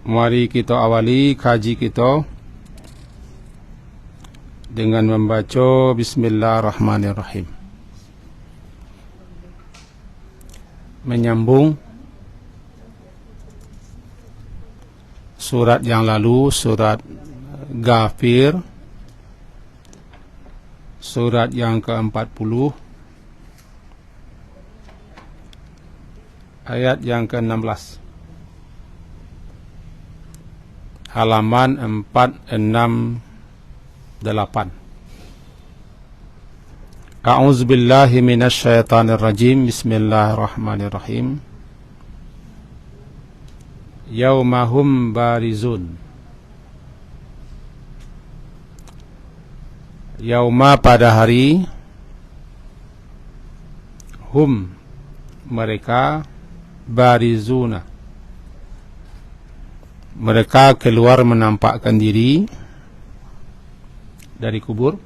Mari kita awali kaji kita dengan membaca Bismillahirrahmanirrahim. Menyambung surat yang lalu, surat Ghafir, surat yang ke-40, ayat yang ke-16. Halaman 468. A'udzubillahi minasyaitonirrajim. Bismillahirrahmanirrahim. Yaumahum barizun. Yauma pada hari, hum mereka, barizuna mereka keluar menampakkan diri dari kubur.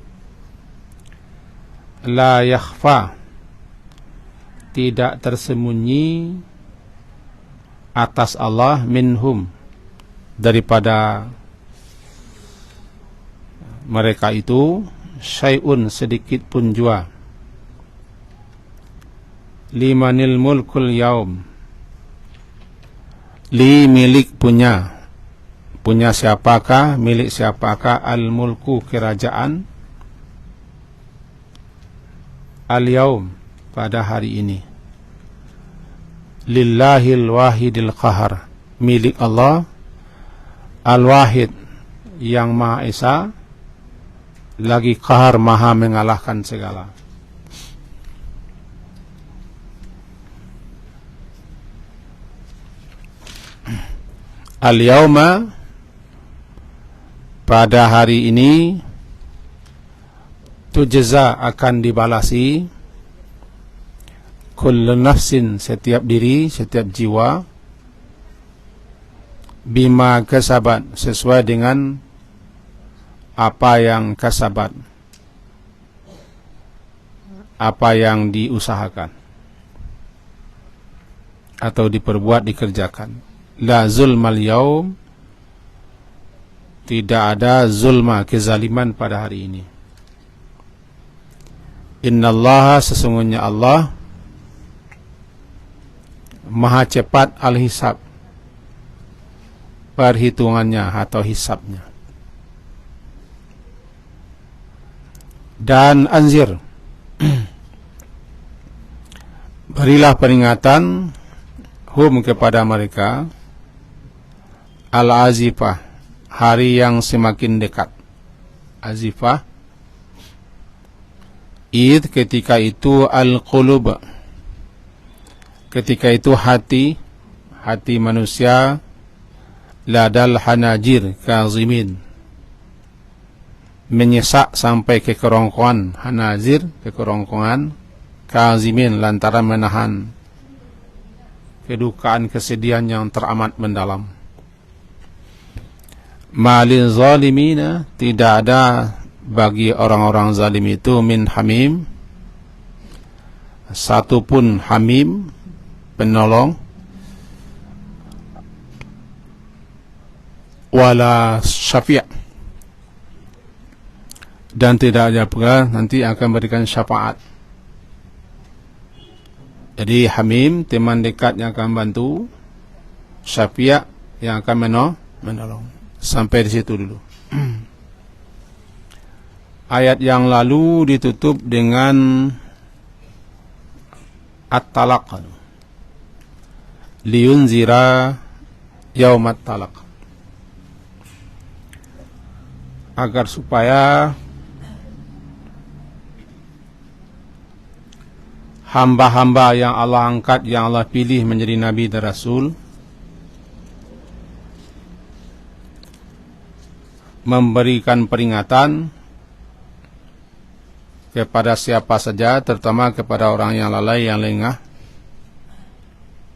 La yakhfa, tidak tersembunyi atas Allah, minhum, daripada mereka itu, syai'un, sedikit pun jua. Limanil mulkul yaum, li, milik, punya siapakah, milik siapakah, al-mulku, kerajaan, al-yaum, pada hari ini, lillahil wahidil qahar, milik Allah, al-wahid, yang maha esa, lagi qahar, maha mengalahkan segala. Al-yauma, pada hari ini, tujza, akan dibalasi, kullu nafsin, setiap diri, setiap jiwa, bima kasabat, sesuai dengan apa yang kasabat, apa yang diusahakan atau diperbuat, dikerjakan. La zulmal yaum, tidak ada zulma, kezaliman pada hari ini. Innallaha, sesungguhnya Allah, maha cepat al-hisab, perhitungannya atau hisabnya. Dan anzir, berilah peringatan, hum, kepada mereka, al-azifah, hari yang semakin dekat. Azifah, id, ketika itu, al-qulub, ketika itu hati manusia, ladal hanajir kazimin, menyesak sampai ke kerongkongan, hanazir, ke kerongkongan, kazimin, lantaran menahan kedukaan, kesedihan yang teramat mendalam. Malil zalimina, tidak ada bagi orang-orang zalim itu, min hamim, satupun hamim, penolong, wala syafi', dan tidak ada pula nanti akan berikan syafaat. Jadi hamim, teman dekat yang akan bantu, syafi' yang akan menolong. Sampai di situ dulu. Ayat yang lalu ditutup dengan at-talaq, liyunzira yaumat talaq, agar supaya hamba-hamba yang Allah angkat, yang Allah pilih menjadi nabi dan rasul, memberikan peringatan kepada siapa saja, terutama kepada orang yang lalai, yang lengah,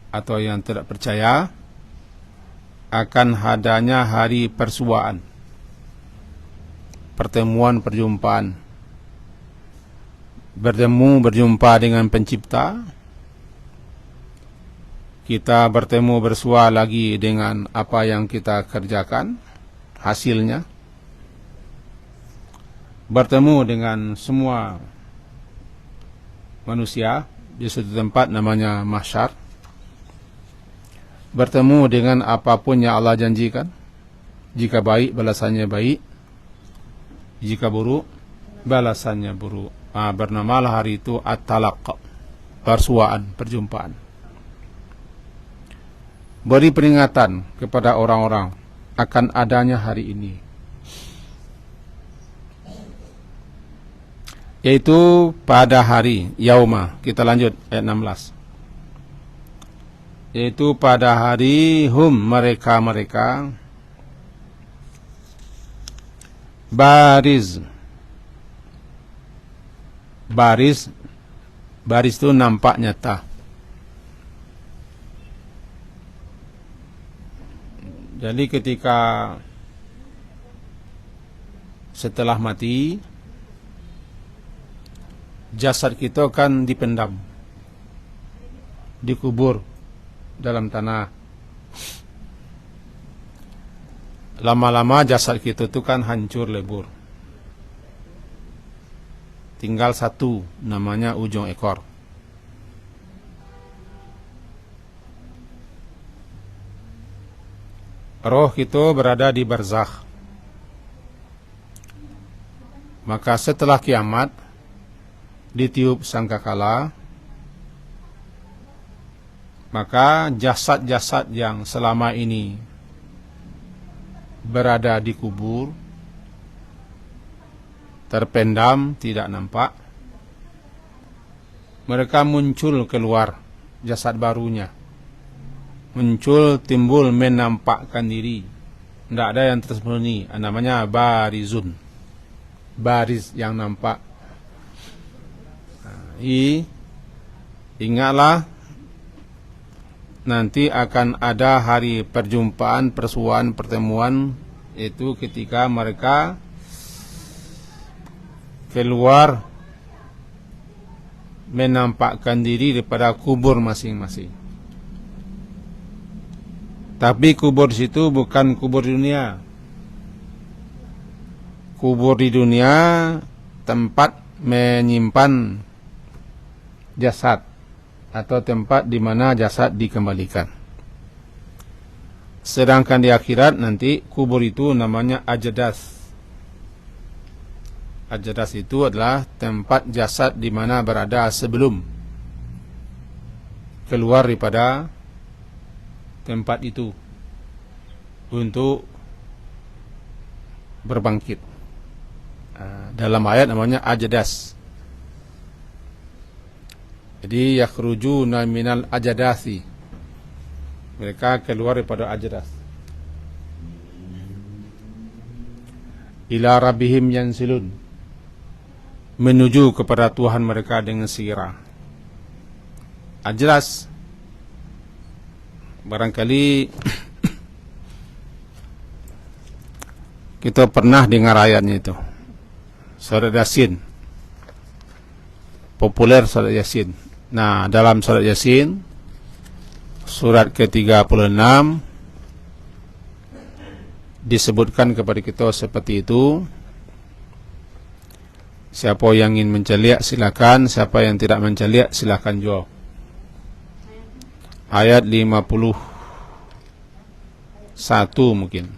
atau yang tidak percaya, akan adanya hari persuaan, pertemuan, perjumpaan, berjumpa dengan pencipta, kita bertemu bersua lagi dengan apa yang kita kerjakan, hasilnya. Bertemu dengan semua manusia di suatu tempat namanya mahsyar. Bertemu dengan apapun yang Allah janjikan. Jika baik, balasannya baik. Jika buruk, balasannya buruk. Bernamalah hari itu At-Talaq, persuaan, perjumpaan. Beri peringatan kepada orang-orang akan adanya hari ini, yaitu pada hari yauma. Kita lanjut ayat 16. Yaitu pada hari hum, mereka-mereka, baris itu nampak nyata. Jadi ketika setelah mati, jasad kita kan dipendam, dikubur dalam tanah. Lama-lama jasad kita itu kan hancur lebur. Tinggal satu, namanya ujung ekor. Roh kita berada di barzakh. Maka setelah kiamat, ditiup sangkakala, maka jasad-jasad yang selama ini berada di kubur, terpendam, tidak nampak, mereka muncul keluar, jasad barunya muncul, timbul, menampakkan diri. Tidak ada yang tersembunyi, namanya barizun, baris yang nampak. Ingatlah, nanti akan ada hari perjumpaan, persuaan, pertemuan, itu ketika mereka keluar menampakkan diri daripada kubur masing-masing. Tapi kubur di situ bukan kubur dunia. Kubur di dunia tempat menyimpan jasad, atau tempat di mana jasad dikembalikan. Sedangkan di akhirat nanti kubur itu namanya ajdas. Ajdas itu adalah tempat jasad di mana berada sebelum keluar daripada tempat itu untuk berbangkit. Dalam ayat namanya ajdas. Jadi yakhrujuna minal ajadasi, mereka keluar daripada ajdas. Ila rabbihim yansilun, menuju kepada Tuhan mereka dengan segera. Ajdas, barangkali kita pernah dengar ayatnya itu, surat Yasin, populer surat Yasin. Nah, dalam surat Yasin, surat ke-36, disebutkan kepada kita seperti itu. Siapa yang ingin menceliak silakan, siapa yang tidak menceliak silakan jawab. Ayat 51 mungkin.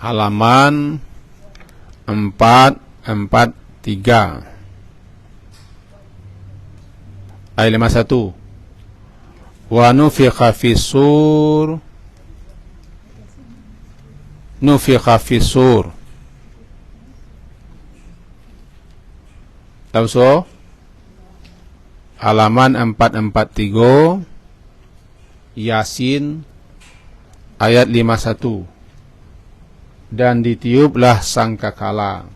Halaman 443. Ayat 51. Wa nufikha fis-sur, nufikha fis-sur. Tahu so? Halaman 443 Yasin ayat 51. Dan ditiuplah sangkakala.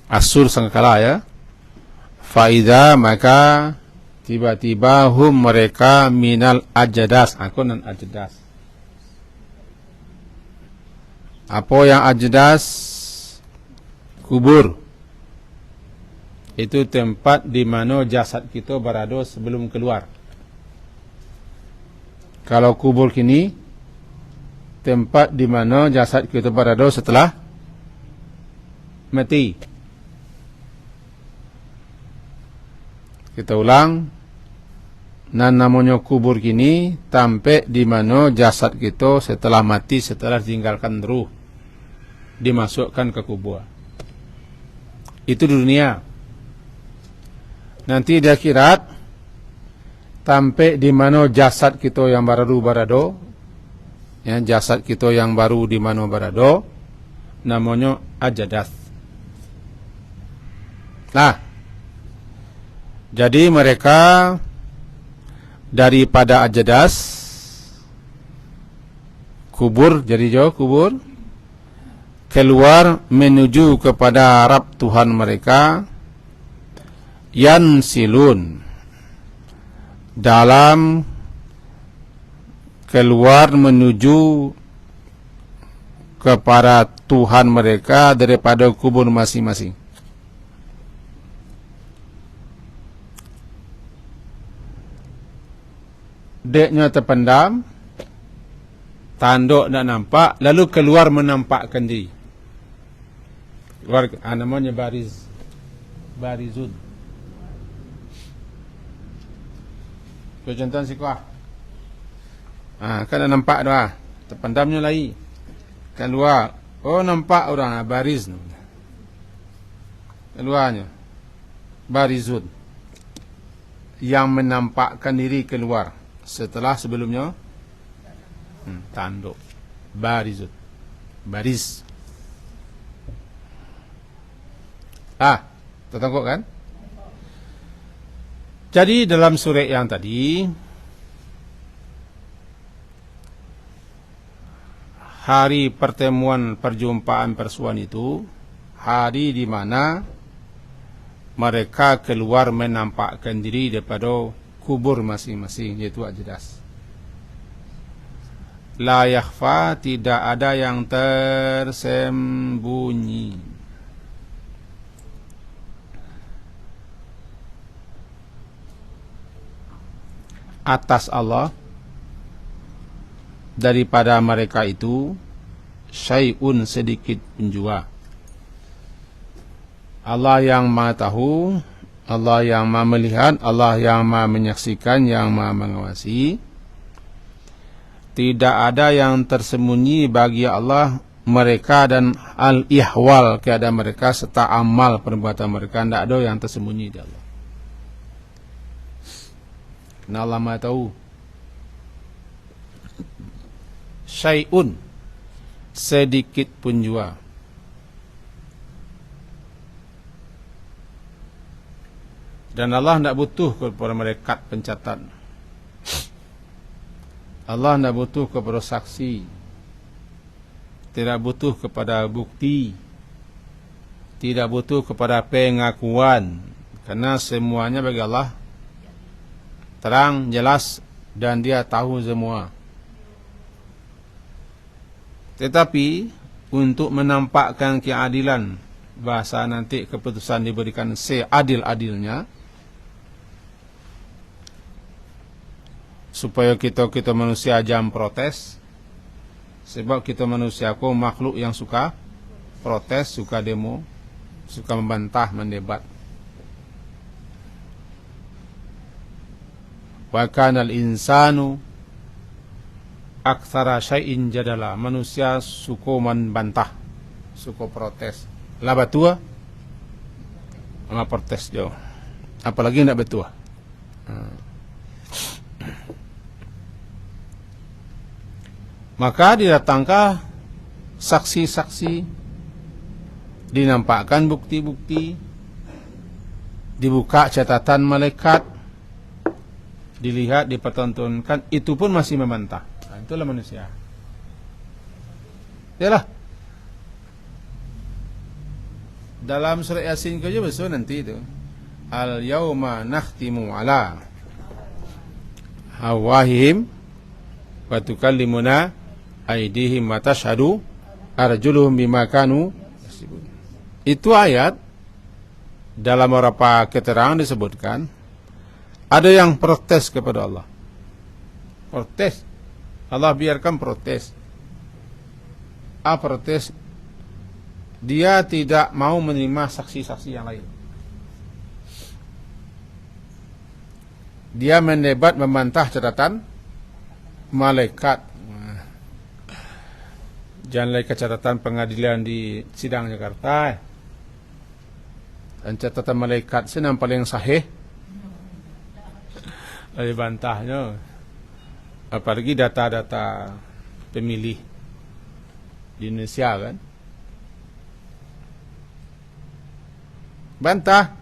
Asur sangkakala ya. Faida, maka tiba-tiba hum, mereka, minal ajdas, akunan ajdas. Apa yang ajdas? kubur. Itu tempat di mana jasad kita berada sebelum keluar. Kalau kubur kini, tempat di mana jasad kita berada setelah mati. Kita ulang, nan namanya kubur kini, tempat di mana jasad kita setelah mati, setelah tinggalkan ruh, dimasukkan ke kubur. Itu di dunia. Nanti di akhirat, sampai di mana jasad kita yang baru berada, ya, jasad kita yang baru di mana berada, namanya ajadas. Nah, jadi mereka daripada ajadas, kubur, jadi jauh kubur, keluar menuju kepada Rabb Tuhan mereka, yansilun, dalam keluar menuju kepada Tuhan mereka daripada kubur masing-masing. Deknya terpendam, tanduk tak nampak, lalu keluar menampakkan diri. Keluar, namanya barizun. Contoh sikuah. Kan dah nampak dah. Terpendamnya lagi. Keluar. Oh, nampak orang bariz. Keluarnya barizun, yang menampakkan diri keluar setelah sebelumnya tanduk. Barizun, baris. Tertangkap kan? Jadi dalam surah yang tadi, hari pertemuan perjumpaan persuan itu, hari di mana mereka keluar menampakkan diri daripada kubur masing-masing, yaitu ajadas. La yakhfa, tidak ada yang tersembunyi atas Allah daripada mereka itu syai'un, sedikit pun jua. Allah yang Maha tahu, Allah yang Maha melihat, Allah yang Maha menyaksikan, yang Maha mengawasi. Tidak ada yang tersembunyi bagi Allah mereka dan al-ihwal, keadaan mereka serta amal perbuatan mereka, tidak ada yang tersembunyi di Allah. Karena Allah Maha tahu. Syai'un, sedikit pun jua. Dan Allah tidak butuh kepada malaikat pencatat. Allah tidak butuh kepada saksi. Tidak butuh kepada bukti. Tidak butuh kepada pengakuan. Karena semuanya bagi Allah terang, jelas, dan Dia tahu semua. Tetapi untuk menampakkan keadilan, bahasa nanti keputusan diberikan seadil-adilnya, supaya kita manusia jangan protes. Sebab kita manusia makhluk yang suka protes, suka demo, suka membantah, mendebat. Wa kanal insanu aktsara syai'in jadala. Manusia suka membantah, suka protes. Lah batua, enggak protes jauh. Apalagi enggak betua. Maka didatangkan saksi-saksi, dinampakkan bukti-bukti, dibuka catatan malaikat, dilihat, dipertontonkan, itu pun masih membantah. Itulah manusia. Yalah. Dalam surah Yasin saja besok nanti itu. Al-yawma nakhtimu ala awahihim wa tukallimuna aydihim wa tashhadu arjuluhum bima kanu yasibun. Itu ayat dalam beberapa keterangan disebutkan ada yang protes kepada Allah. Protes. Allah biarkan protes. Protes? Dia tidak mau menerima saksi-saksi yang lain. Dia mendebat membantah catatan malaikat. Jangan lagi catatan pengadilan di sidang Jakarta. Dan catatan malaikat senang paling sahih. Lalu bantahnya. Apalagi data-data pemilih di Indonesia kan. Bantah.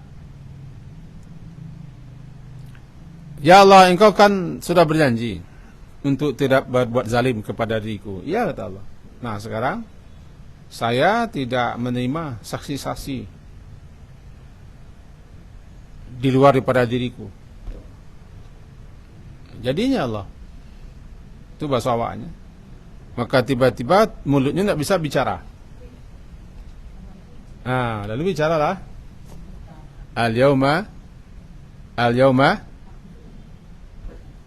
Ya Allah, engkau kan sudah berjanji untuk tidak berbuat zalim kepada diriku. Ya, kata Allah. Nah, sekarang saya tidak menerima saksi-saksi di luar daripada diriku. Jadinya Allah, itu bahasa awaknya. Maka tiba-tiba mulutnya tidak bisa bicara. Lalu bicaralah. Al-yawma.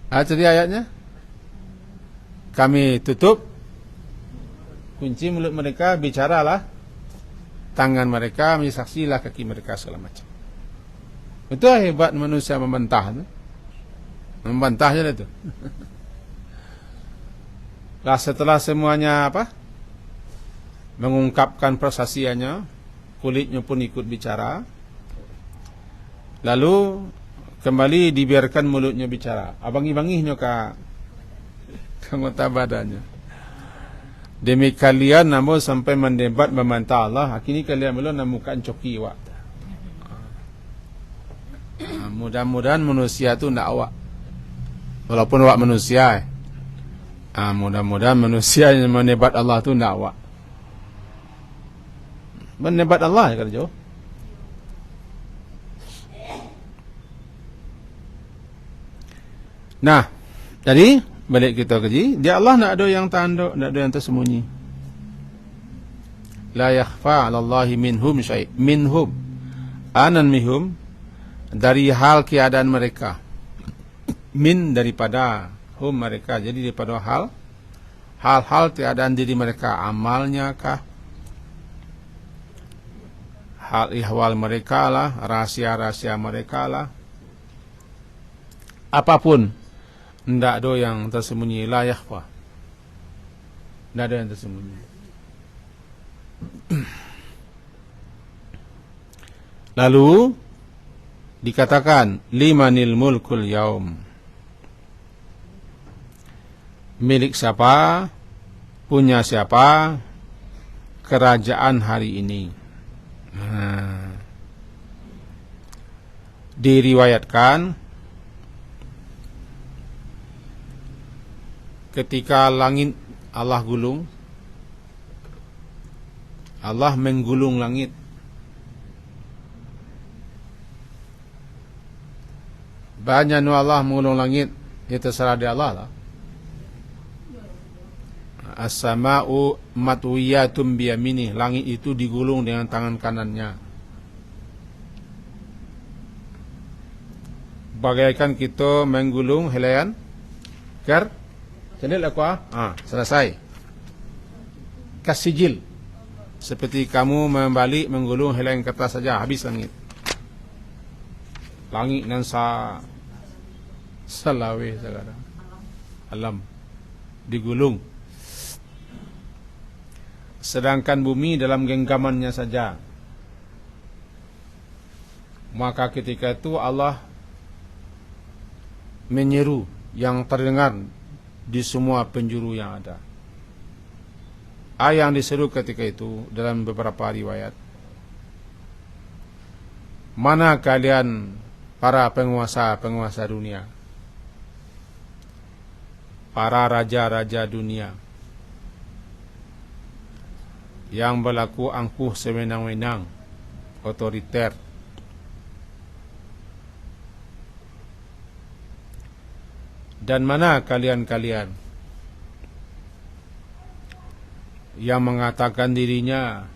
Tadi ayatnya. Kami tutup. Kunci mulut mereka, bicaralah. Tangan mereka, menyaksilah kaki mereka, segala macam. Itu hebat manusia membantah. Membantahnya itu. Lah setelah semuanya mengungkapkan persaksiannya, kulitnya pun ikut bicara. Lalu kembali dibiarkan mulutnya bicara. Abangi-bangihnya ke anggota badannya. Demi kalian namun sampai mendebat membantah Allah, akhirnya kalian belum nemukan coki wak. Mudah-mudahan manusia itu tidak awak. Walaupun awak manusia. Mudah-mudahan manusia yang menebat Allah itu tidak awak. Menebat Allah ya kerja. Nah, jadi balik kita kaji, dia Allah tidak ada yang tanduk, tidak ada yang tersembunyi. La yakhfa 'ala Allahi minhum syai'. Minhum anan minhum, dari hal keadaan mereka. Min daripada hum mereka, jadi daripada hal-hal keadaan diri mereka, amalnya kah, hal ihwal mereka lah, rahasia-rahasia mereka lah, apapun, tidak ada yang tersembunyi. La yakhfa, tidak ada yang tersembunyi. Lalu dikatakan limanil mulkul yaum, milik siapa, punya siapa kerajaan hari ini. Diriwayatkan ketika langit Allah gulung, Allah menggulung langit. Banyak Allah menggulung langit, itu terserah dia Allah lah. As-sama'u matwiyatum biyaminih, langit itu digulung dengan tangan kanannya. Bagaikan kita menggulung helaian Jadi aku selesai. Kasijil. Seperti kamu membalik menggulung helaian kertas saja, habis langit. Langit nan salawe sekarang. Alam digulung. Sedangkan bumi dalam genggamannya saja. Maka ketika itu Allah menyeru yang terdengar di semua penjuru yang ada. Yang diseru ketika itu dalam beberapa riwayat, mana kalian para penguasa-penguasa dunia, para raja-raja dunia yang berlaku angkuh sewenang-wenang, otoriter, dan mana kalian-kalian yang mengatakan dirinya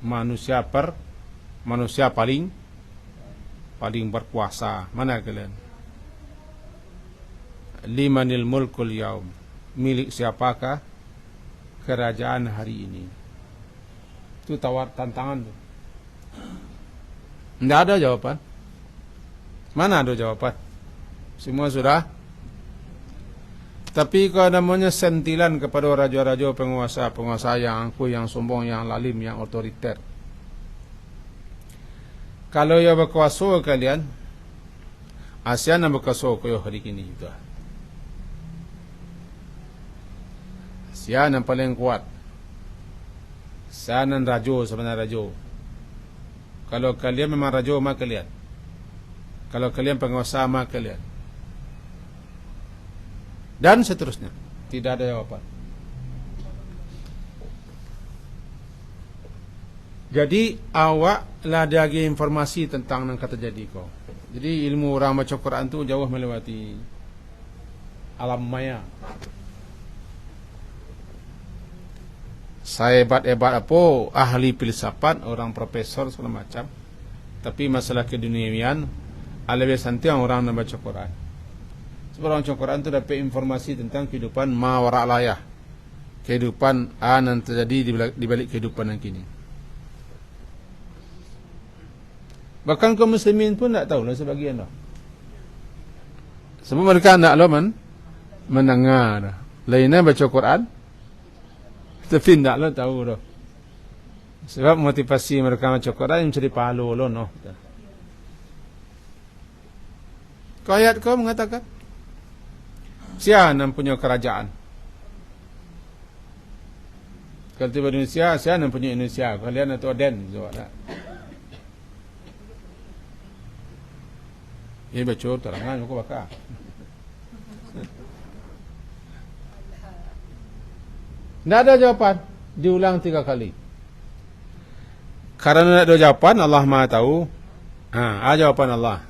manusia paling berkuasa. Mana kalian? Limanil mulkul yaum. Milik siapakah kerajaan hari ini? Itu tantangan tu. Tidak ada jawaban. Mana ada jawaban? Semua sudah. Tapi kalau namanya sentilan kepada raja-raja, penguasa yang angkuh, yang sombong, yang lalim, yang otoriter. Kalau ia berkuasa kalian, ASEAN yang berkuasa kaya hari ini juga. ASEAN yang paling kuat. ASEAN yang raja sebenarnya raja. Kalau kalian memang raja, maka kalian. Kalau kalian penguasa, maka kalian. Dan seterusnya. Tidak ada jawaban. Jadi awak lah ada informasi tentang yang kata jadi kau. Jadi ilmu orang baca Quran tu jauh melewati alam maya. Saya hebat-hebat apa, ahli filsafat, orang profesor segala macam. Tapi masalah keduniawian, lebih santai orang yang baca Quran. Sebab orang baca Quran itu dapat informasi tentang kehidupan ma wara' layah. Kehidupan yang terjadi di balik kehidupan yang kini. Bahkan kaum muslimin pun tak tahu lah sebagian lah. Sebab mereka nak mendengar. Lainnya baca Quran, tapi taklah tahu dah. Sebab motivasi mereka baca Quran mencari pahala lah, no. Kau ayat kau mengatakan, siapa yang punya kerajaan? Kalau tiba Indonesia, siapa yang punya Indonesia? Kalian atau Aden? Jawab. Ini baca terangan aku bakar. Tidak ada jawapan. Diulang 3 kali. Karena tidak ada jawapan, Allah Maha tahu. Jawapan Allah.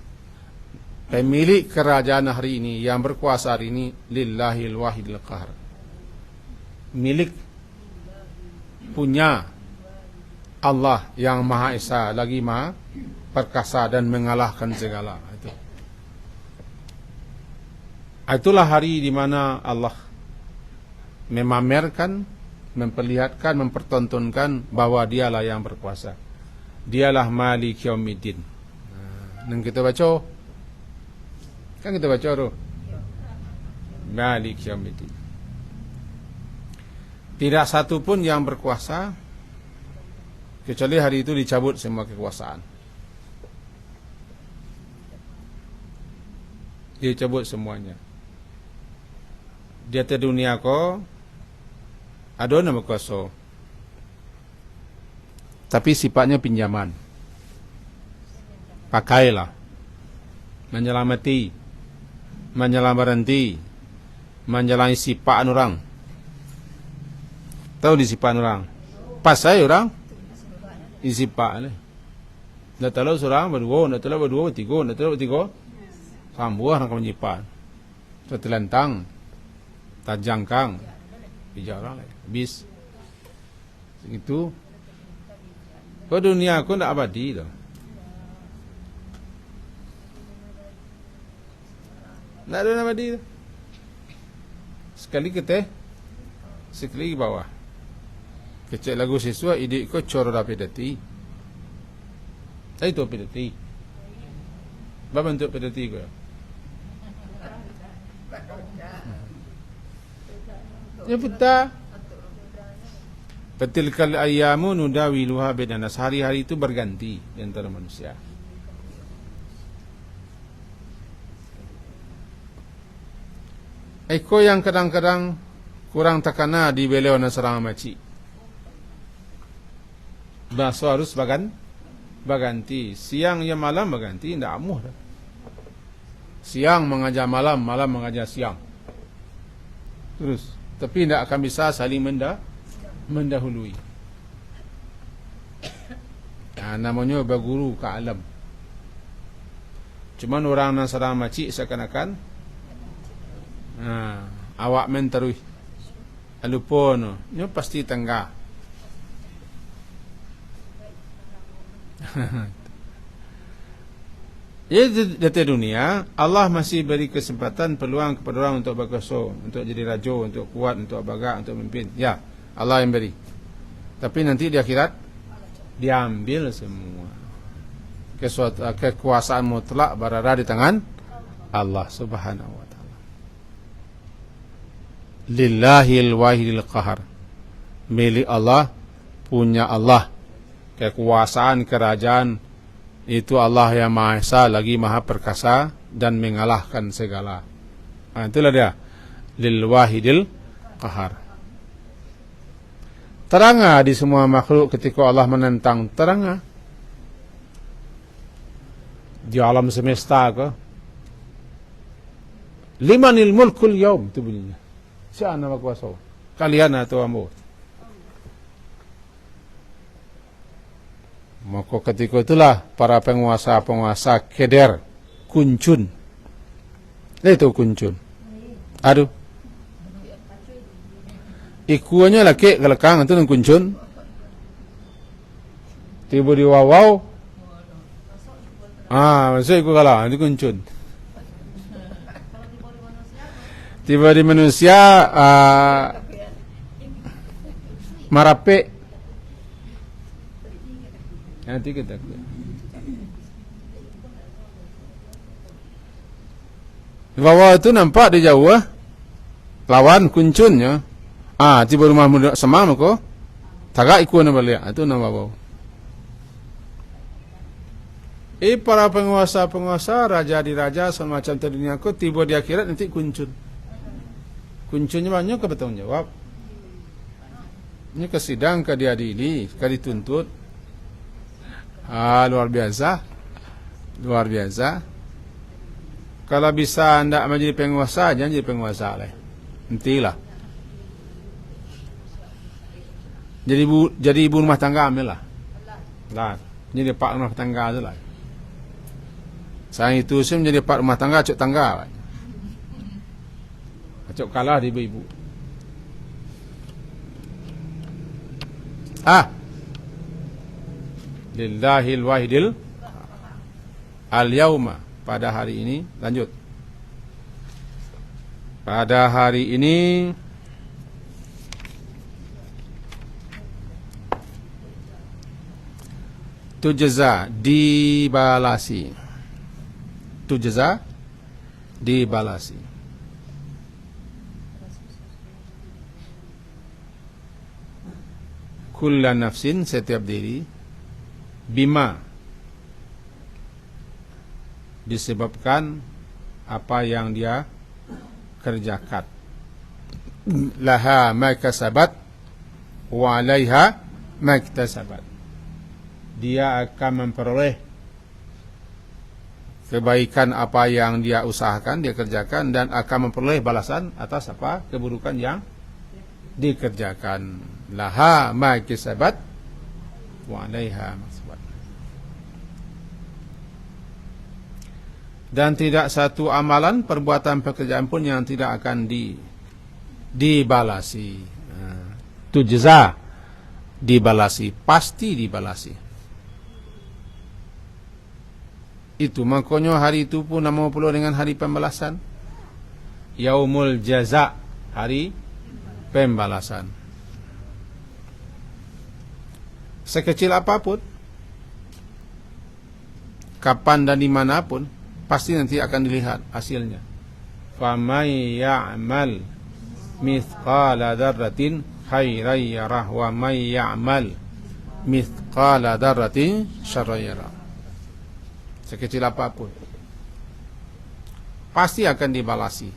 Pemilik kerajaan hari ini, yang berkuasa hari ini, lillahil wahidil qahar. Milik, punya Allah yang Maha Esa, lagi Maha perkasa dan mengalahkan segala. Itulah hari di mana Allah memamerkan, memperlihatkan, mempertontonkan bahwa dialah yang berkuasa. Dialah Malik Yaumiddin. Dan kita baca, kan kita baca tu, Malik Yaumiddin. Tidak satu pun yang berkuasa kecuali hari itu dicabut semua kekuasaan. Dicabut semuanya. Di atas dunia ko ada nama kuasa, tapi sifatnya pinjaman. Pakailah, menyelamati, menyelamatkan, menjalani sifat orang. Tahu di sifat orang? Pas saya orang isipak ni. Dah tahu seorang berdua, dah tahu berdua, bertiga, dah tahu bertiga. Sambuah nak menyipat. Tertelentang. Tajangkang, hijau orang lain, bis, itu. Kau dunia aku tidak abadi dah. Tidak ada abadi dah. Sekali kita, sekali bawah. Kecil lagu siswa, ide kau coroda pedati. Itu pedati. Apa bentuk pedati kau? Ya betul. Betilkal ayyamu nudawiluha bainan nas. Hari-hari itu berganti di antara manusia. Eko yang kadang-kadang kurang takana di beliau nasarang maci. Bahasa harus berganti. Siang ya malam berganti, tidak amuh dah. Siang mengajar malam, malam mengajar siang. Terus. Tapi tidak akan bisa saling mendahului. Namanya berguru ke alam. Cuman orang Nasrani macik seakan-akan awak menterui. Lupa no. Ini pasti tengah. Jadi di dunia Allah masih beri kesempatan peluang kepada orang untuk berkuasa, untuk jadi raja, untuk kuat, untuk bagak, untuk memimpin. Ya, Allah yang beri. Tapi nanti di akhirat diambil semua. Kekuasaan mutlak berada di tangan Allah Subhanahu wa taala. Lillahil wahidil qahar. Milik Allah, punya Allah. Kekuasaan kerajaan itu Allah yang Maha Esa, lagi Maha Perkasa dan mengalahkan segala. Itulah dia. Lil wahidil qahar. Terang di semua makhluk ketika Allah menentang, terang di alam semesta ke. Limanil mulkul yaum, itu bunyinya. Siapa nama kuasa? Kalian atau ambo? Maka ketika itulah para penguasa-penguasa keder, kuncun. Itu kuncun. Aduh. Ikuannya laki kelekang itu kuncun. Tiba di wawau. Masuk ikut kalah, itu kuncun. Tiba di manusia marape. Nanti kita di bawah itu nampak di jauh lawan kuncunnya. Tiba rumah muda semang kok. Tagak ikut nama balik. Itu nama bawah. Para penguasa-penguasa, raja di raja semacam dunia ko tiba di akhirat nanti kuncun. Kuncunnya banyak ke bertanggung jawab. Ini ke sidang, ke diadili, ke dituntut. Luar biasa. Luar biasa. Kalau bisa anda menjadi penguasa, jangan jadi penguasa lah. Nantilah. Jadi ibu rumah tangga ambil lah. Jadi pak rumah tangga tu lah. Saya itu sih menjadi pak rumah tangga, cuk tangga. Cuk kalah di ibu. Lillahil wahidil al-yauma, pada hari ini. Lanjut. Pada hari ini tujza, dibalasi. Tujza, dibalasi. Kullu nafsin, setiap diri, bima, disebabkan apa yang dia kerjakan. Laha ma kasabat wa 'alaiha ma iktasabat. Dia akan memperoleh kebaikan apa yang dia usahakan, dia kerjakan, dan akan memperoleh balasan atas apa keburukan yang dikerjakan. Laha ma kasabat wa 'alaiha ma iktasabat. Dan tidak satu amalan, perbuatan, pekerjaan pun yang tidak akan dibalasi. Tujza, dibalasi, pasti dibalasi. Itu makanya hari itu pun nama pula dengan hari pembalasan. Yaumul jaza, hari pembalasan. Sekecil apapun, kapan dan dimanapun, pasti nanti akan dilihat hasilnya. Famay ya'mal mithqala dzarratin khairan yarah wa may ya'mal mithqala dzarratin syarran yarah. Sekecil apapun pasti akan dibalasi.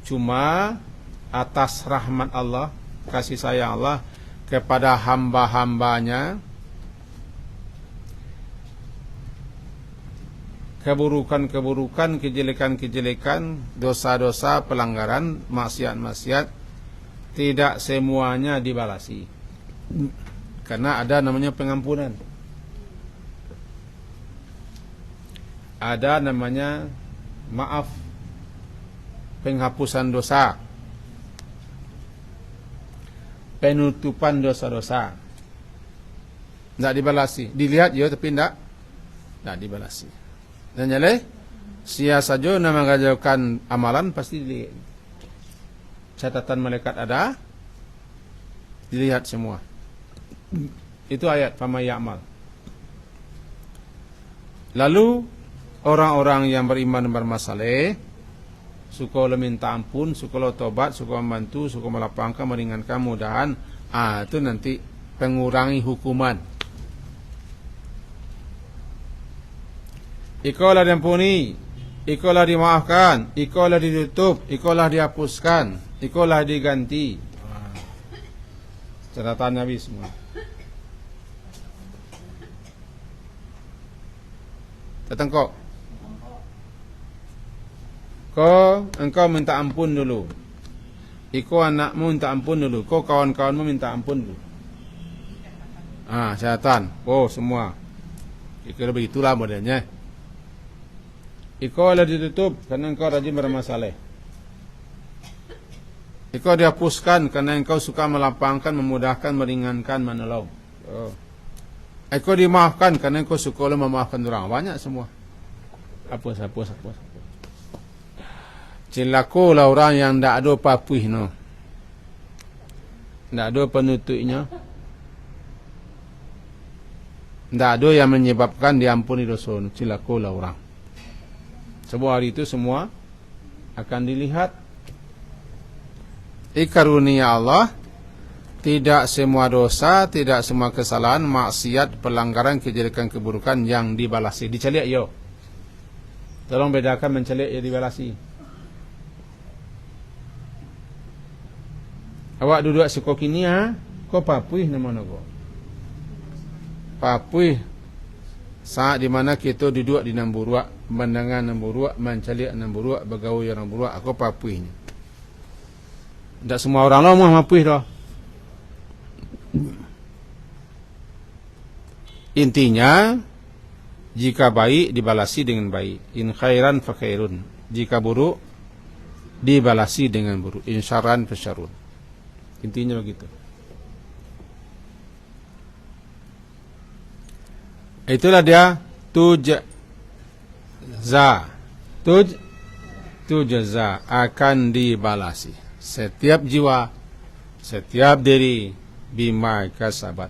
Cuma atas rahmat Allah, kasih sayang Allah kepada hamba-hambanya, keburukan-keburukan, kejelekan-kejelekan, dosa-dosa, pelanggaran, maksiat-maksiat, tidak semuanya dibalasi. Karena ada namanya pengampunan. Ada namanya maaf, penghapusan dosa, penutupan dosa-dosa. tidak dibalasi. Dilihat ya tapi tidak dibalasi. Dan jadi sia saja nama mengajarkan amalan pasti dilihat. Catatan malaikat ada, dilihat semua. Itu ayat fama ya'mal. Lalu orang-orang yang beriman dan bermasalah, suka minta ampun, suka tobat, suka membantu, suka melapangkan, meringankan, mudahan, itu nanti pengurangi hukuman. Ikolah diampuni, ikolah dimaafkan, ikolah ditutup, ikolah dihapuskan, ikolah diganti. Catatan Nabi semua. Datang kok. Engkau minta ampun dulu. Iko anakmu minta ampun dulu. Kau kawan-kawanmu minta ampun dulu. Catatan. Semua. Kira begitulah modelnya. Iko lah ditutup karena engkau rajin bermasalah. Iko dihapuskan karena engkau suka melapangkan, memudahkan, meringankan, menolong. Iko dimaafkan karena engkau suka memaafkan orang. Banyak semua. Hapus. Cilakulah orang yang tidak ada papuih no. Tidak ada penutupnya. Tidak ada yang menyebabkan diampuni dosa. Cilakulah orang. Sebuah hari itu semua akan dilihat. Karunia Allah, tidak semua dosa, tidak semua kesalahan, maksiat, pelanggaran, kejelekan, keburukan yang dibalasi. Diceliak yo. Tolong bedakan menceliak ya dibalasi. Awak duduk suka kini kau papuih nama kau. Papuih saat di mana kita duduk di Namburuak, mendengar Namburuak, menceliak Namburuak, bergaul yang Namburuak, aku papuihnya. Tak semua orang lah mahu papuih dah. Intinya, jika baik dibalasi dengan baik. In khairan fa khairun. Jika buruk dibalasi dengan buruk. In syarran fa syarrun. Intinya begitu. Itulah dia tujza. Tujza akan dibalasi. Setiap jiwa, setiap diri bima kasabat.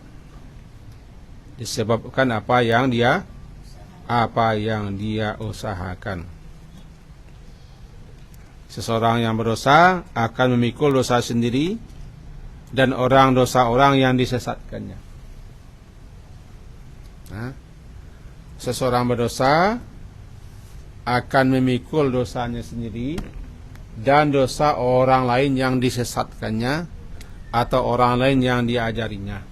Disebabkan apa yang dia usahakan. Seseorang yang berdosa akan memikul dosa sendiri dan dosa orang yang disesatkannya. Seseorang berdosa akan memikul dosanya sendiri dan dosa orang lain yang disesatkannya atau orang lain yang diajarinya.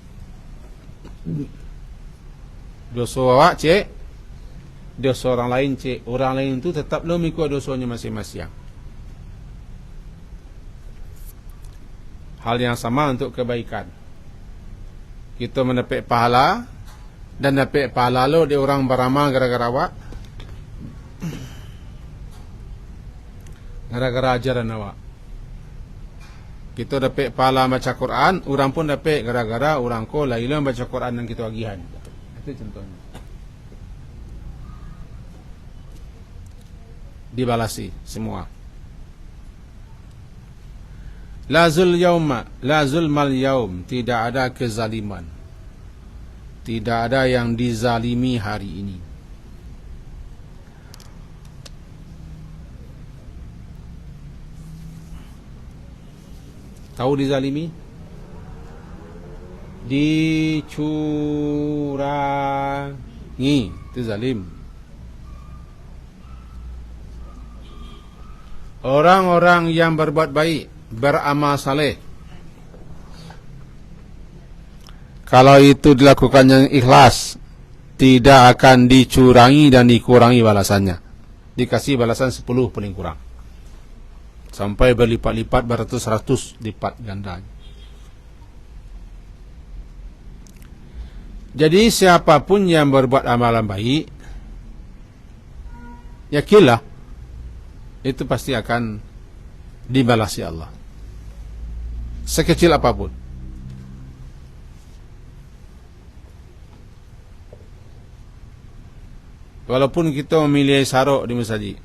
Dosa awak cik, dosa orang lain cik. Orang lain itu tetap memikul dosanya masing-masing. Hal yang sama untuk kebaikan. Kita mendapat pahala dan dapat pahala lo di orang beramal gara-gara awak, gara-gara ajaran awak. Kita dapat pahala baca Quran, orang pun dapat gara-gara orang ko lailah baca Quran dan kita agihan. Itu contohnya. Dibalasi semua. La zulmal yaum, tidak ada kezaliman. Tidak ada yang dizalimi hari ini. Tahu dizalimi? Dicurangi, itu zalim. Orang-orang yang berbuat baik, beramal saleh, kalau itu dilakukan yang ikhlas, tidak akan dicurangi dan dikurangi balasannya. Dikasih balasan 10 paling kurang. Sampai berlipat-lipat, beratus-ratus lipat gandanya. Jadi siapapun yang berbuat amalan baik, yakinlah itu pasti akan dibalasi Allah. Sekecil apapun. Walaupun kita memilih saruk di masjid,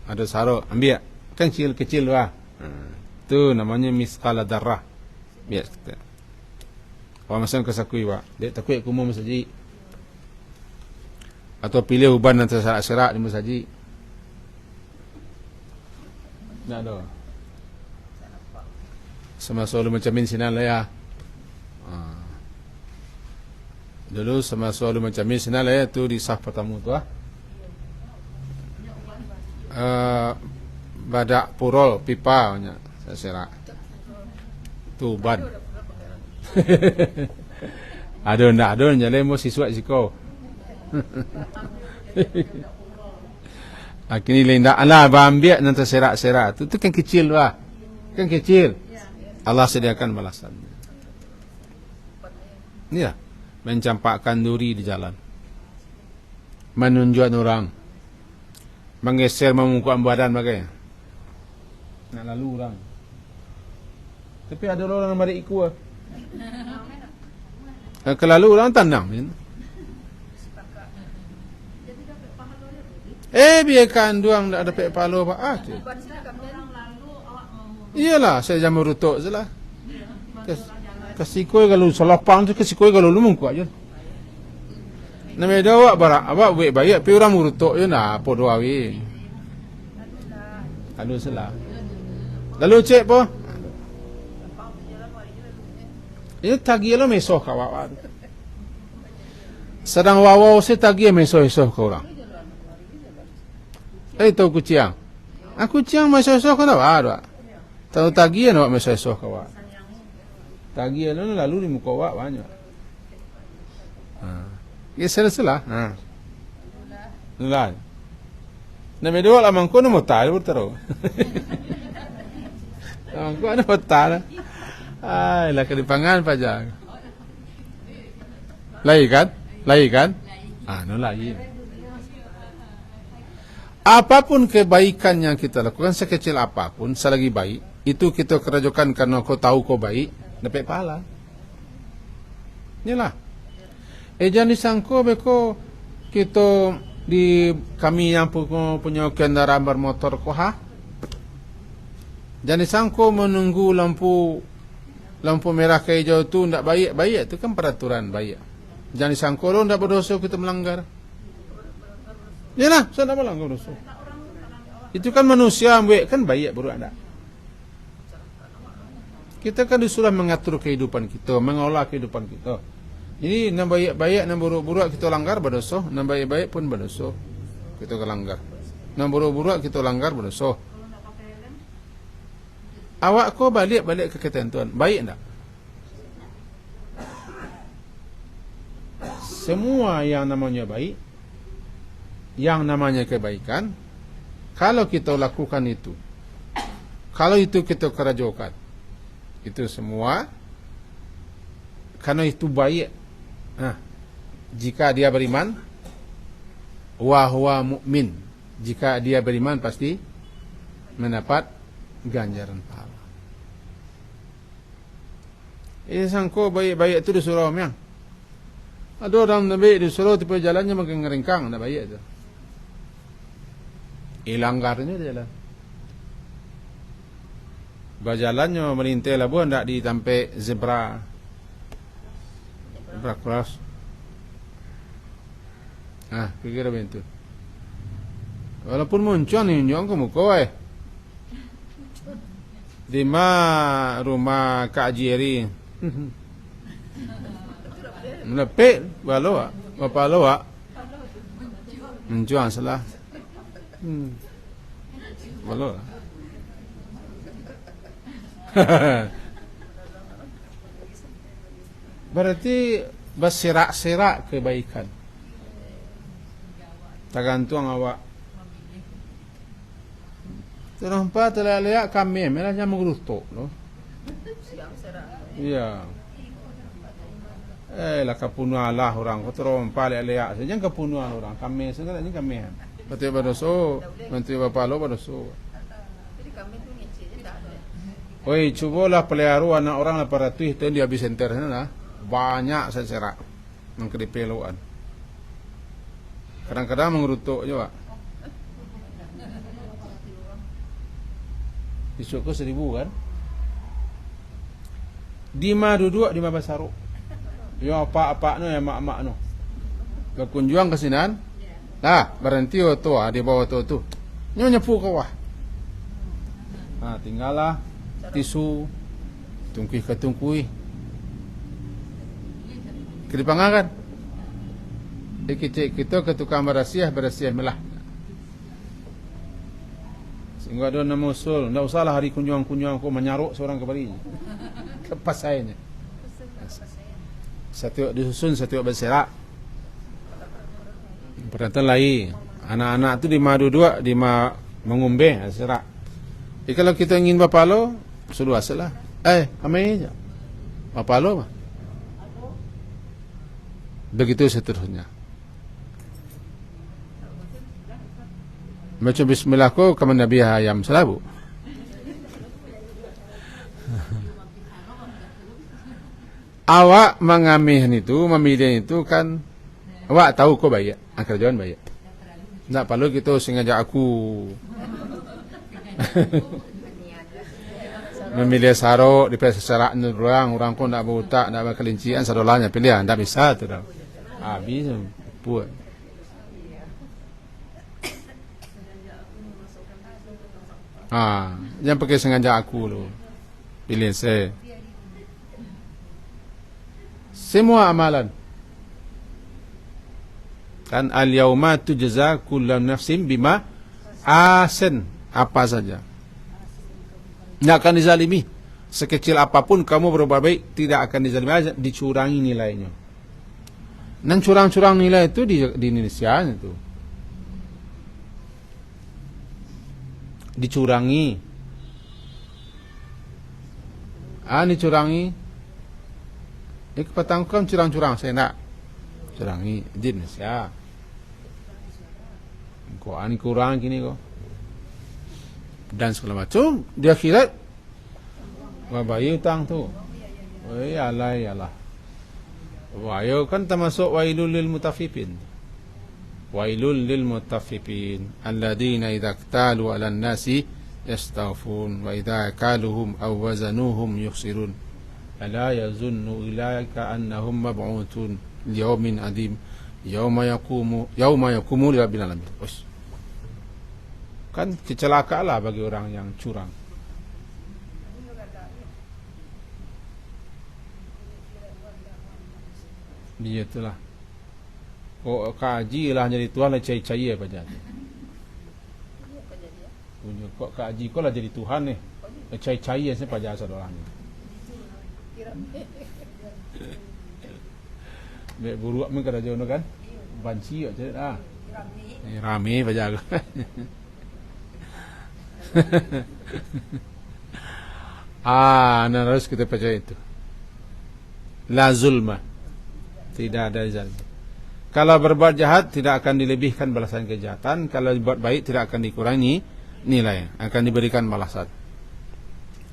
ada saruk, ambil kan kecil-kecil lah. Tu namanya misqala darah. Biar kita. Orang masang kesakui wa, dia takut kumur masjid. Atau pilih uban antara serak-serak di masjid. Nak ada. Semasa lu macam min sinan lah ya. Dulu semasa lu macam min sinan lah ya, tu di saf pertama tu badak purol pipa nya serak. Tu uban. Ada ndak ada nyale mo siswa siko. Akhirnya lendak Allah ambil nanti serak-serak tu kan kecil lah. Kan kecil. Allah sediakan balasan. Ya, mencampakkan duri di jalan. Menunjuk orang. Menggeser memungkukkan badan bagai. Nak lalu orang. Tapi ada orang yang balik ikut. Kelalu orang tandang. Biarkan duang tak dapat pahala apa. Iyalah, saya jangan merutuk je lah. Kesikoi kalau selapang tu, kesikoi kalau lu mungkuk je. Namanya dia awak barak, awak buat baik, tapi orang merutuk je nak, apa doa we. Lalu salah. Lalu cek po. Ini tagih lo mesoh ke awak. Sedang wawaw saya tagih mesoh-mesoh ke orang. Tahu kucing. Aku kucing mesoh-mesoh ke awak. Tahu tagih nak mesoh-mesoh ke awak. Tagih lo lalu di muka awak banyak. Ya salah. Lah. Nama dia lah mangko nama tahu terus. Mangko ada tahu. Lah kedipangan pajak. Lai kan? No lai. Apapun kebaikan yang kita lakukan, sekecil apapun, selagi baik, itu kita kerjakan karena kau tahu kau baik, dapat pahala. Inilah. Jangan disangka beko kita di kami yang punya kendaraan bermotor koha. Jangan disangka menunggu lampu merah ke hijau tu tidak baik tu kan peraturan baik. Jangan disangka lo tidak berdosa kita melanggar. Yalah, saya tidak melanggar dosa. Itu kan manusia buat kan baik buruk ada. Kita kan disuruh mengatur kehidupan kita, mengolah kehidupan kita. Jadi nak baik-baik, nak buruk-buruk kita langgar berdosa, nak baik-baik pun berdosa. Kita kelanggar. Nak buruk-buruk kita langgar berdosa. Awak kau balik ke ketentuan. Baik tak? Semua yang namanya baik, yang namanya kebaikan, kalau kita lakukan itu, kalau itu kita kerjakan, itu semua karena itu baik. Jika dia beriman, wa huwa mu'min. Jika dia beriman pasti mendapat ganjaran pahala. Sangko baik-baik itu disuruh orang yang. Ada orang baik disuruh tipe jalannya makin ngeringkang, tak baik itu. Langgarnya dia jalan. Berjalannya melintai labuan tak ditampai zebra cross. Kira-kira begitu. Walaupun muncul ni nyong ke muka di rumah Kak Jeri. Melepek baloa, bapa loa. Muncul salah. Baloa. Berarti berserak-serak kebaikan. Tergantung awak. Terhampa terlihat kami, mereka mengerutuk, loh. Iya. Lah kepunuhan lah orang. Kau terhampa lihat. Jangan kepunuhan orang. Kami sekarang ini kami. Betul berdosa, menteri bapa lo berdosa. Oi, cubalah pelihara anak orang 800 itu dia habis enter sana. Banyak seserak mengkedipeluan. Kadang-kadang mengerutuk juga. Besok ke 1000 kan. Dima duduk di Mabasaruk. Yo apa-apa no ya mak-mak no. Berkunjung ke sinan. Nah, berhenti tu di bawah tu. Nyo nyepu ke bawah. Nah, tinggallah tisu tungkui. Kedipangakan. Dikicik kita ke tukang berasiah melah. Sehingga ada nama usul, tidak usahlah hari kunjung aku menyaruk seorang kembali. Kepas sayanya. Satu disusun, satu berserak. Perhatian lagi, anak-anak tu di madu dua, di mengumbe serak. Kalau kita ingin bapalo, sudah asalah. Kami aja. Bapalo mah. Begitu seterusnya. Macam bismillah ko kaman nabi ayam selabu. Awak mengamih itu, memilih itu kan awak tahu ko baik, kerjaan baik. Tak perlu kita sengaja aku memilih sarok di secara orang pun nak buta, nak berkelincian sadolanya pilihan, tak bisa tu dah. Habis buat. Jangan pakai sengaja aku lo. Pilih saya. Semua amalan. Kan al-yauma tujza kullu nafsin bima ahsan, apa saja. Tidak akan dizalimi. Sekecil apapun kamu berbuat baik, tidak akan dizalimi, dicurangi nilainya. Dan curang-curang nilai itu di Indonesia itu. Dicurangi. Dicurangi. Kepatangkam curang-curang saya nak curangi di Indonesia. Kok ani kurang gini kok. Dan segala macam di akhirat bayi utang tu. Yalah. Wayo kan termasuk wailul lil mutaffifin. Wailul lil mutaffifin alladzina idza iktalu 'alan nasi yastawfun wa idza kaluhum aw wazanuhum yukhsirun. Ala yazunnu ilaika annahum mab'utun liyaumin adim yauma yaqumu li rabbil alamin. Kan kecelakaanlah bagi orang yang curang. Dia itulah. Kaji lah jadi Tuhan lah cai-cai apa jadi. Kok kaji kau lah jadi Tuhan ni. Cai-cai saya pajak asal orang ni. Mek buruk men kada jono kan. Banci aja rame pajak. Harus kita percaya itu. La zulma. Tidak ada zalim. Kalau berbuat jahat tidak akan dilebihkan balasan kejahatan, kalau berbuat baik tidak akan dikurangi nilai, akan diberikan balasan.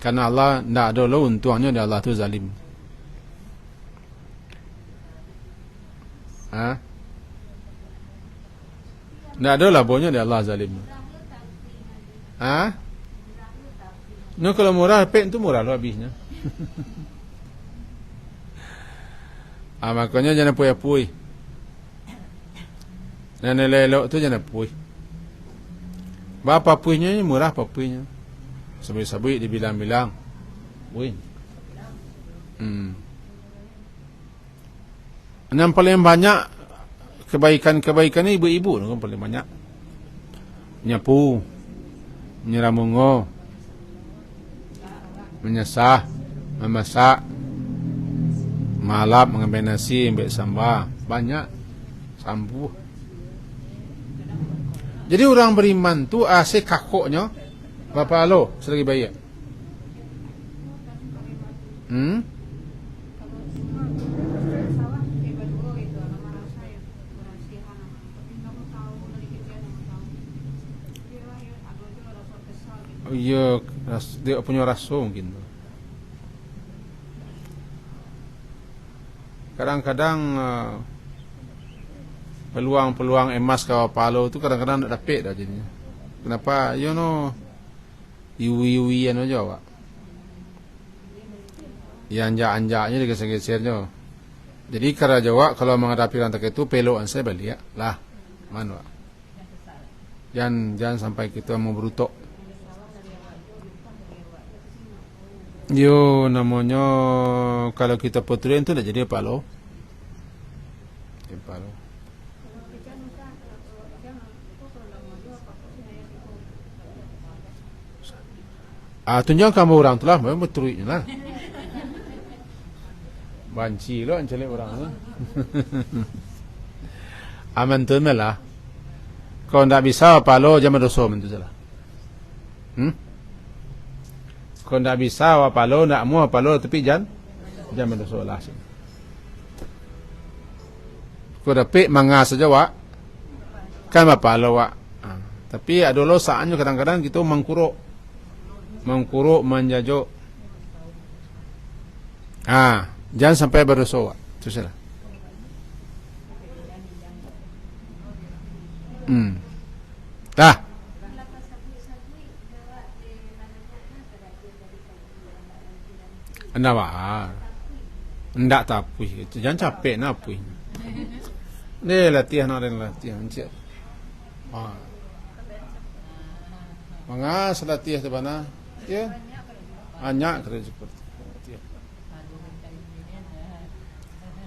Karena Allah tidak ada lo untungnya dia Allah tu zalim. Tidak ada lah bohnya dia Allah zalim. No, kalau murah pen tu murah lo habisnya. Makanya jangan puy-puy. Dan elok tu jangan puy. Berapa puinya ni murah apa puinya? Sabui-sabui dibilang-bilang. Win. Yang paling banyak kebaikan ni ibu-ibu tu kan paling banyak. Nyapu, menyeramungo, menyesah, memasak, malap, mengambil nasi, ambil sambal, banyak sambuh. Jadi orang beriman tu asyik kakoknya berapa lo selagi bayar. Iya, dia punya rasa mungkin. Kadang-kadang peluang-peluang emas kau palo tu kadang-kadang tak dapat dah jadinya. Kenapa? You know, iwi-iwian aja awak. Yang anjak-anjaknya digeser-gesernya. Jadi cara jawab kalau menghadapi rantai itu pelokan saya balik lah. Mana? Jangan sampai kita mau berutok. Yo namanya kalau kita putrin itu dah jadi palo. Palo. Tunjang kamu orang tu lah, memang betul lah. Banci lo ancelek orang tu. Aman tu lah. Kau tak bisa palo jangan dosa mentu salah. Kau tak bisa palo nak mau palo tapi jangan dosa lah. Kau dapat mangas saja wak. Kan apa lo wak. Tapi ada lo saatnya kadang-kadang kita mengkuruk menjajuk. Jangan sampai berdosa wak. Itu salah. Dah. Anda wak. Ndak tapui. Jangan capek nak apui. Ni latihan orang latihan cik. Mangas latihan sebana. Ya. Banyak kerja seperti itu.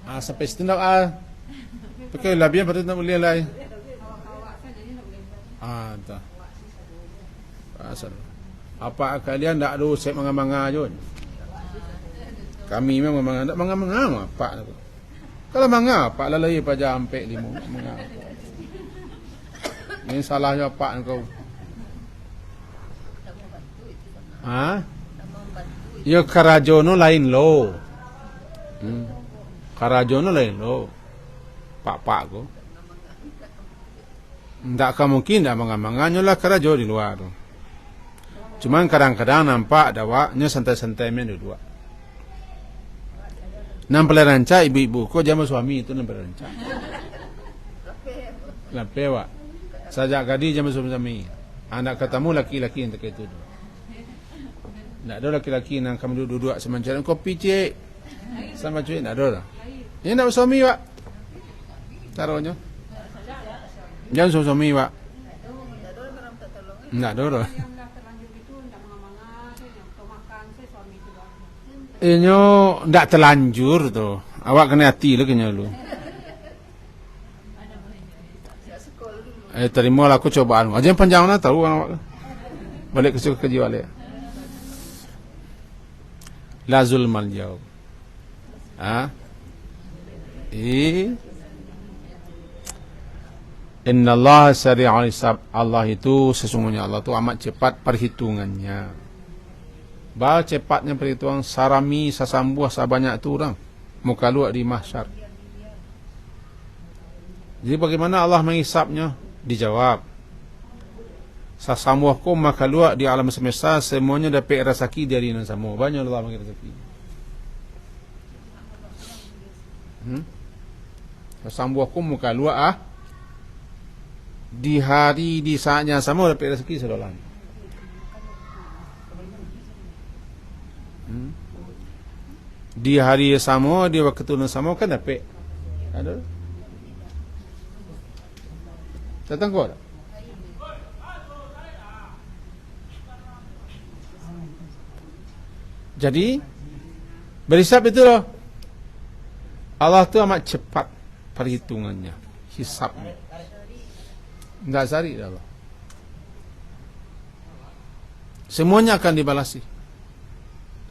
Sampai situ nak pakai labian pada nak boleh lai. Tak. Asal. Apa kalian tak ada set manga-manga je? Kami memang manga, tak manga-manga apa? Kalau manga apa lalai pada sampai 5 manga. Ini salahnya apa kau? Ya karajono lain lo. Karajono lain lo. Pak ko. Tak akan mungkin dah manga-manganya lah karajo di luar tu. Cuman kadang-kadang nampak dawaknya santai-santai main dua. Nampak rancak ibu-ibu ko jama suami itu nampak rancak. Lape wak. Sajak gadi jama suami. Anak ketemu laki-laki yang tak itu. Tak ada laki-laki yang kamu duduk semancaran kopi cik. Sama cuy tak ada lah. Ini nak suami wak. Taruhnya. Jangan suami wak. Tak ada lah. Inyo ndak terlanjur tu. Awak kena hati lah kena lu. Terimalah aku cobaan. Aja yang panjang lah tahu awak. Balik ke kerja balik. La zulmal jawab. Inna Allah sari'ul hisab. Allah itu sesungguhnya Allah itu amat cepat perhitungannya. Bah cepatnya perhitungan sarami sasambuah sabanyak tu orang muka luak di mahsyar. Jadi bagaimana Allah menghisapnya? Dijawab. Sasambuahku maka luak di alam semesta semuanya dapat rezeki dari nan semua. Banyak Allah bagi rezeki. Sasambuahku muka luak di hari di saatnya sama dapat rezeki sedolan. Di hari sama, di waktu yang sama kan dapat. Ada. Datang kau tak? Jadi berisap itu loh. Allah tu amat cepat perhitungannya, hisabnya. Tidak sari dah Allah. Semuanya akan dibalasi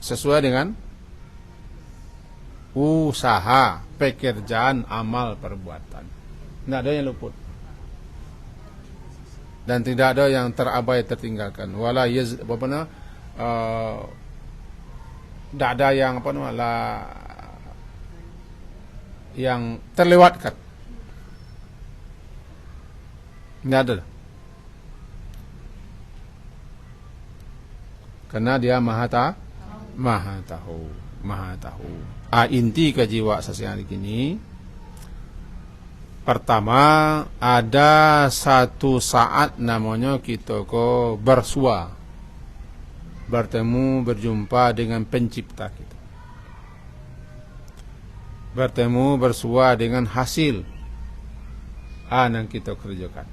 sesuai dengan usaha, pekerjaan, amal, perbuatan. Tidak ada yang luput. Dan tidak ada yang terabai, tertinggalkan. Wala tidak ada yang yang terlewatkan. Tidak ada. Karena dia maha tahu. Inti kejiwa sesiang ini Pertama, ada satu saat namanya kita ko bersua, bertemu, berjumpa dengan pencipta kita, bertemu, bersua dengan hasil yang kita kerjakan,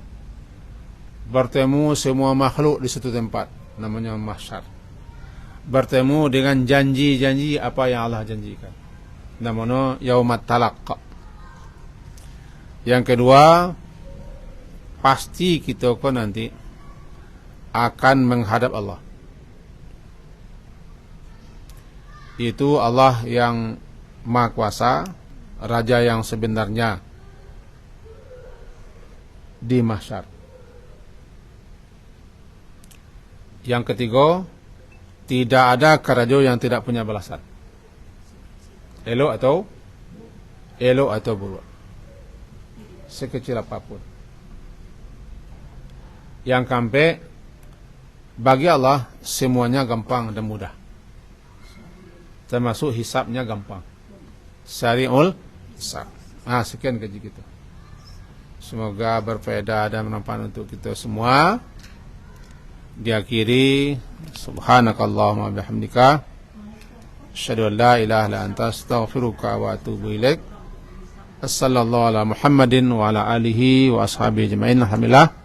bertemu semua makhluk di satu tempat, namanya mahsyar, bertemu dengan janji-janji apa yang Allah janjikan, namanya yaumat talaq. Yang kedua, pasti kita ko nanti akan menghadap Allah. Itu Allah yang Maha Kuasa, Raja yang sebenarnya di mahsyar. Yang ketiga, tidak ada kerajo yang tidak punya balasan, elok atau buruk, sekecil apapun. Yang keempat, bagi Allah semuanya gampang dan mudah, termasuk hisabnya gampang, syari'ul hisab. Sekian kaji kita. Semoga berfaedah dan bermanfaat untuk kita semua. Diakhiri, subhanakallahumma bihamdika, asyhadu an la ilaha illa anta, astaghfiruka wa atubu ilaik. Sallallahu ala Muhammadin wa ala alihi wa ashabihi ajma'in. Alhamdulillah.